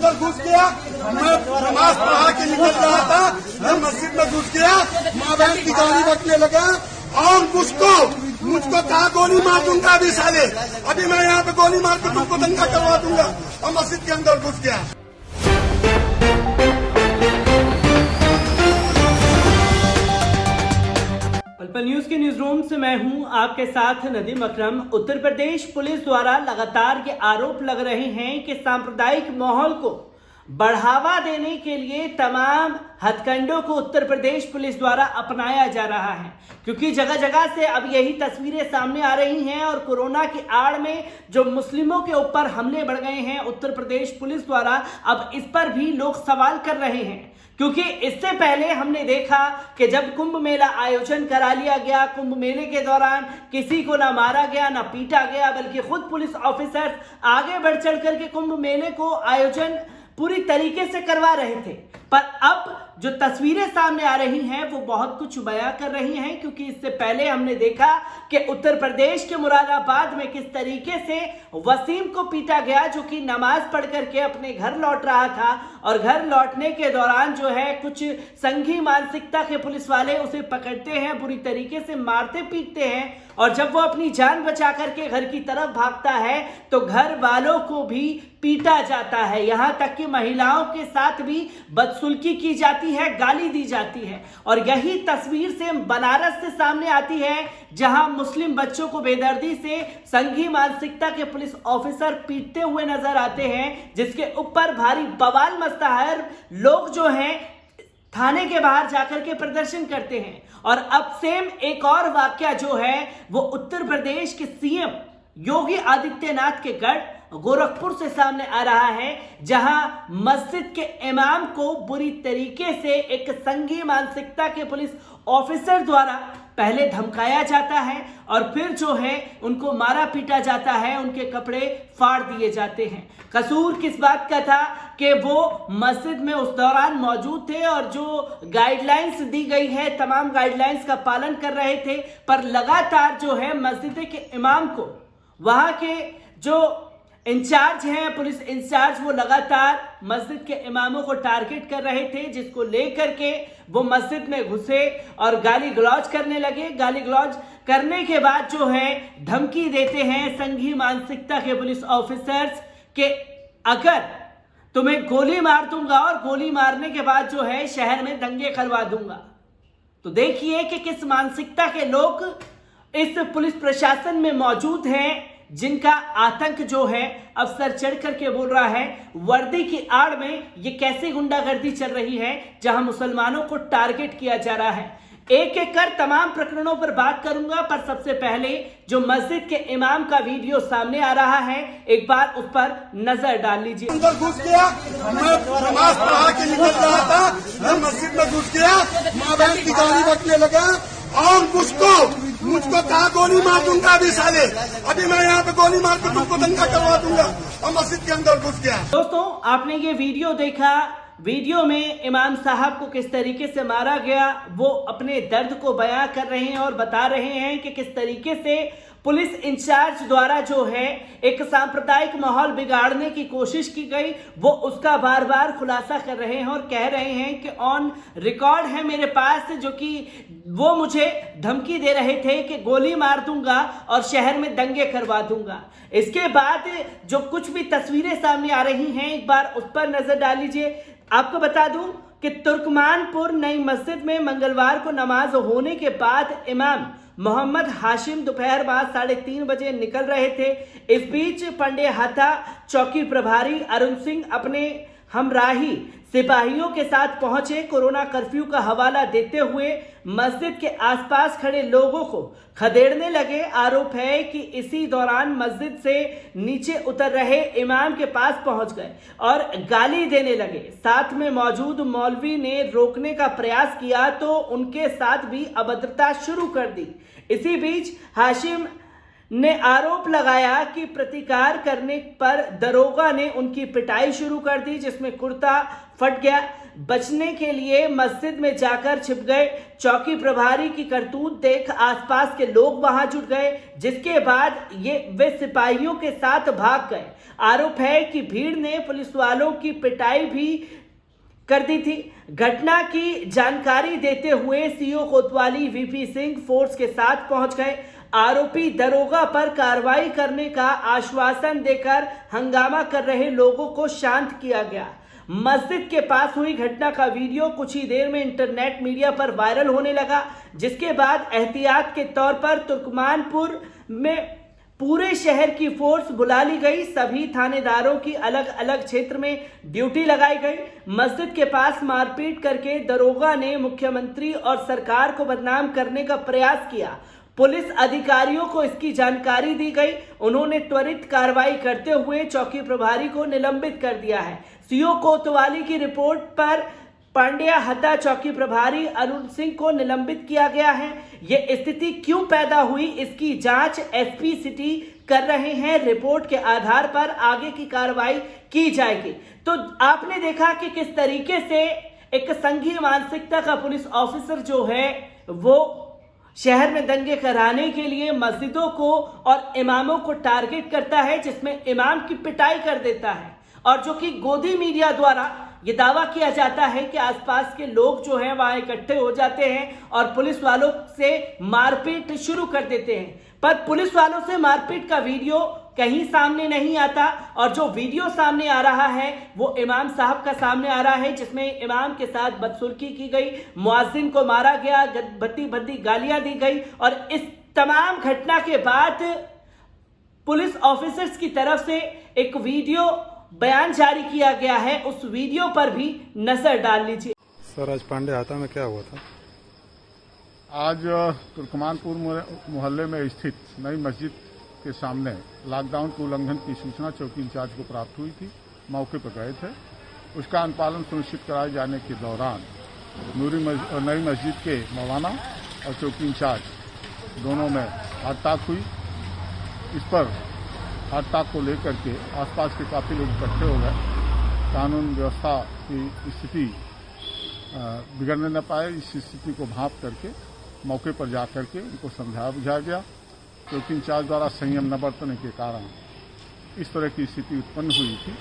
अंदर घुस गया। मैं नमाज पढ़ा के निकल रहा था, मैं मस्जिद में घुस गया, माँ बहन की गाली बकने लगा और मुझको कहा गोली मार दूंगा अभी साले। अभी मैं यहाँ पे गोली मार के तुमको दंगा करवा दूंगा और मस्जिद के अंदर घुस गया। पल न्यूज के न्यूज रूम से मैं हूं आपके साथ नदीम अकरम। उत्तर प्रदेश पुलिस द्वारा लगातार ये आरोप लग रहे हैं कि सांप्रदायिक माहौल को बढ़ावा देने के लिए तमाम हथकंडों को उत्तर प्रदेश पुलिस द्वारा अपनाया जा रहा है, क्योंकि जगह जगह से अब यही तस्वीरें सामने आ रही हैं और कोरोना की आड़ में जो मुस्लिमों के ऊपर हमले बढ़ गए हैं, उत्तर प्रदेश पुलिस द्वारा अब इस पर भी लोग सवाल कर रहे हैं। क्योंकि इससे पहले हमने देखा कि जब कुंभ मेला आयोजन करा लिया गया, कुंभ मेले के दौरान किसी को ना मारा गया ना पीटा गया, बल्कि खुद पुलिस ऑफिसर्स आगे बढ़ चढ़ करके कुंभ मेले को आयोजन पूरी तरीके से करवा रहे थे। पर अब जो तस्वीरें सामने आ रही हैं वो बहुत कुछ बयां कर रही हैं, क्योंकि इससे पहले हमने देखा कि उत्तर प्रदेश के मुरादाबाद में किस तरीके से वसीम को पीटा गया, जो कि नमाज पढ़ करके अपने घर लौट रहा था और घर लौटने के दौरान जो है कुछ संघी मानसिकता के पुलिस वाले उसे पकड़ते हैं, बुरी तरीके से मारते पीटते हैं और जब वो अपनी जान बचा करके घर की तरफ भागता है तो घर वालों को भी पीटा जाता है। यहां तक कि महिलाओं के साथ भी बदसुल्की की जाती है, गाली दी जाती है। और यही तस्वीर से बनारस से सामने आती है, जहां मुस्लिम बच्चों को बेदर्दी से संघी मानसिकता के पुलिस ऑफिसर पीटते हुए नजर आते हैं, जिसके ऊपर भारी बवाल मचता है। लोग जो हैं थाने के बाहर जाकर के प्रदर्शन करते हैं। और अब सेम एक और वाकया जो है वो उत्तर प्रदेश के सीएम योगी आदित्यनाथ के गढ़ गोरखपुर से सामने आ रहा है, जहां मस्जिद के इमाम को बुरी तरीके से एक संघी मानसिकता के पुलिस ऑफिसर द्वारा पहले धमकाया जाता है और फिर जो है उनको मारा पीटा जाता है, उनके कपड़े फाड़ दिए जाते हैं। कसूर किस बात का था कि वो मस्जिद में उस दौरान मौजूद थे और जो गाइडलाइंस दी गई है तमाम गाइडलाइंस का पालन कर रहे थे, पर लगातार जो है मस्जिद के इमाम को वहां के जो इंचार्ज हैं, पुलिस इंचार्ज, वो लगातार मस्जिद के इमामों को टारगेट कर रहे थे, जिसको लेकर के वो मस्जिद में घुसे और गाली गलौज करने लगे। गाली गलौज करने के बाद जो है धमकी देते हैं संघी मानसिकता के पुलिस ऑफिसर्स कि अगर तुम्हें गोली मार दूंगा और गोली मारने के बाद जो है शहर में दंगे करवा दूंगा। तो देखिए कि किस मानसिकता के लोग इस पुलिस प्रशासन में मौजूद हैं, जिनका आतंक जो है अब सर चढ़ करके बोल रहा है। वर्दी की आड़ में ये कैसे गुंडागर्दी चल रही है, जहां मुसलमानों को टारगेट किया जा रहा है। एक एक कर तमाम प्रकरणों पर बात करूंगा, पर सबसे पहले जो मस्जिद के इमाम का वीडियो सामने आ रहा है, एक बार उस पर नजर डाल लीजिए। अंदर घुस गया, मैं नमाज पढ़ा के निकल रहा था, मैं मस्जिद में घुस गया, माँ बहन की गाली बकने लगा और मुझको कहा गोली मार दूंगा अभी साले। अभी मैं यहाँ पे गोली मार के तुमको दंगा करवा दूंगा और मस्जिद के अंदर घुस गया। दोस्तों, आपने ये वीडियो देखा। वीडियो में इमाम साहब को किस तरीके से मारा गया वो अपने दर्द को बयां कर रहे हैं और बता रहे हैं कि किस तरीके से पुलिस इंचार्ज द्वारा जो है एक सांप्रदायिक माहौल बिगाड़ने की कोशिश की गई, वो उसका बार बार खुलासा कर रहे हैं और कह रहे हैं कि ऑन रिकॉर्ड है मेरे पास, जो कि वो मुझे धमकी दे रहे थे कि गोली मार दूंगा और शहर में दंगे करवा दूंगा। इसके बाद जो कुछ भी तस्वीरें सामने आ रही हैं, एक बार उस पर नजर डाल लीजिए। आपको बता दूं कि तुर्कमानपुर नई मस्जिद में मंगलवार को नमाज होने के बाद इमाम मोहम्मद हाशिम दोपहर बाद 3:30 बजे निकल रहे थे। इस बीच पंडे हाथा चौकी प्रभारी अरुण सिंह अपने हमराही सिपाहियों के साथ पहुंचे। कोरोना कर्फ्यू का हवाला देते हुए मस्जिद के आसपास खड़े लोगों को खदेड़ने लगे। आरोप है कि इसी दौरान मस्जिद से नीचे उतर रहे इमाम के पास पहुंच गए और गाली देने लगे। साथ में मौजूद मौलवी ने रोकने का प्रयास किया तो उनके साथ भी अभद्रता शुरू कर दी। इसी बीच हाशिम ने आरोप लगाया कि प्रतिकार करने पर दरोगा ने उनकी पिटाई शुरू कर दी, जिसमें कुर्ता फट गया। बचने के लिए मस्जिद में जाकर छिप गए। चौकी प्रभारी की करतूत देख आसपास के लोग वहां जुट गए, जिसके बाद वे सिपाहियों के साथ भाग गए। आरोप है कि भीड़ ने पुलिस वालों की पिटाई भी कर दी थी। घटना की जानकारी देते हुए सीओ कोतवाली वीपी सिंह फोर्स के साथ पहुंच गए। आरोपी दरोगा पर कार्रवाई करने का आश्वासन देकर हंगामा कर रहे लोगों को शांत किया गया। मस्जिद के पास हुई घटना का वीडियो कुछ ही देर में इंटरनेट मीडिया पर वायरल होने लगा, जिसके बाद एहतियात के तौर पर तुर्कमानपुर में पूरे शहर की फोर्स बुला ली गई। सभी थानेदारों की अलग अलग क्षेत्र में ड्यूटी लगाई गई। मस्जिद के पास मारपीट करके दरोगा ने मुख्यमंत्री और सरकार को बदनाम करने का प्रयास किया। पुलिस अधिकारियों को इसकी जानकारी दी गई। उन्होंने त्वरित कार्रवाई करते हुए चौकी प्रभारी को निलंबित कर दिया है। सीओ कोतवाली की रिपोर्ट पर पांड्या हता चौकी प्रभारी अरुण सिंह को निलंबित किया गया है। यह स्थिति क्यों पैदा हुई, इसकी जांच एसपी सिटी कर रहे हैं। रिपोर्ट के आधार पर आगे की कार्रवाई की जाएगी। तो आपने देखा कि किस तरीके से एक संघीय मानसिकता का पुलिस ऑफिसर जो है वो शहर में दंगे कराने के लिए मस्जिदों को और इमामों को टारगेट करता है, जिसमें इमाम की पिटाई कर देता है। और जो कि गोदी मीडिया द्वारा ये दावा किया जाता है कि आसपास के लोग जो हैं वहां इकट्ठे हो जाते हैं और पुलिस वालों से मारपीट शुरू कर देते हैं। पर पुलिस वालों से मारपीट का वीडियो कहीं सामने नहीं आता, और जो वीडियो सामने आ रहा है वो इमाम साहब का सामने आ रहा है, जिसमें इमाम के साथ बदसलूकी की गई, मुअज्जिन को मारा गया, भद्दी गालियां दी गई। और इस तमाम घटना के बाद पुलिस ऑफिसर्स की तरफ से एक वीडियो बयान जारी किया गया है। उस वीडियो पर भी नजर डाल लीजिए। सर, आज पांडे हाता में क्या हुआ था? आज तुर्कमानपुर मोहल्ले में स्थित नई मस्जिद के सामने लॉकडाउन के उल्लंघन की सूचना चौकी इंचार्ज को प्राप्त हुई थी। मौके पर गए थे। उसका अनुपालन सुनिश्चित कराए जाने के दौरान नई मस्जिद के मौलाना और चौकी इंचार्ज दोनों में हाथाक हुई। इस पर हाथाक को लेकर के आसपास के काफी लोग इकट्ठे हो गए। कानून व्यवस्था की स्थिति बिगड़ने न पाए, इस स्थिति को भांप करके मौके पर जाकर के उनको समझाया बुझाया गया। चौकी इंचार्ज द्वारा संयम न बरतने के कारण इस तरह की स्थिति उत्पन्न हुई थी,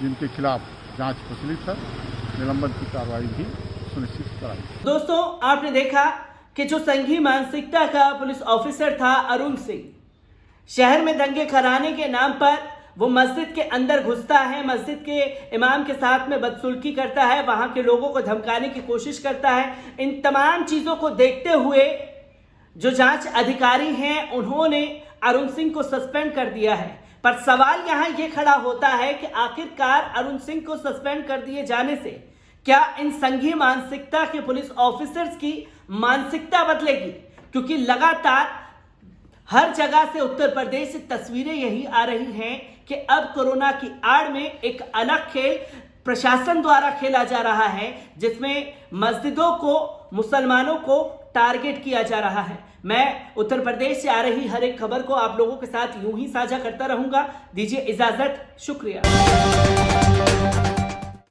जिनके खिलाफ जांच प्रचलित है। निलंबन की कार्रवाई भी सुनिश्चित कराई। दोस्तों, आपने देखा कि जो संघीय मानसिकता का पुलिस ऑफिसर था अरुण सिंह, शहर में दंगे कराने के नाम पर वो मस्जिद के अंदर घुसता है, मस्जिद के इमाम के साथ में बदसलूकी करता है, वहां के लोगों को धमकाने की कोशिश करता है। इन तमाम चीजों को देखते हुए जो जांच अधिकारी हैं उन्होंने अरुण सिंह को सस्पेंड कर दिया है। पर सवाल यहां यह खड़ा होता है कि आखिरकार अरुण सिंह को सस्पेंड कर दिए जाने से क्या इन संघीय मानसिकता के पुलिस ऑफिसर्स की मानसिकता बदलेगी? क्योंकि लगातार हर जगह से उत्तर प्रदेश से तस्वीरें यही आ रही हैं कि अब कोरोना की आड़ में एक अलग खेल प्रशासन द्वारा खेला जा रहा है, जिसमें मस्जिदों को, मुसलमानों को टारगेट किया जा रहा है। मैं उत्तर प्रदेश से आ रही हर एक खबर को आप लोगों के साथ यूं ही साझा करता रहूंगा। दीजिए इजाजत, शुक्रिया।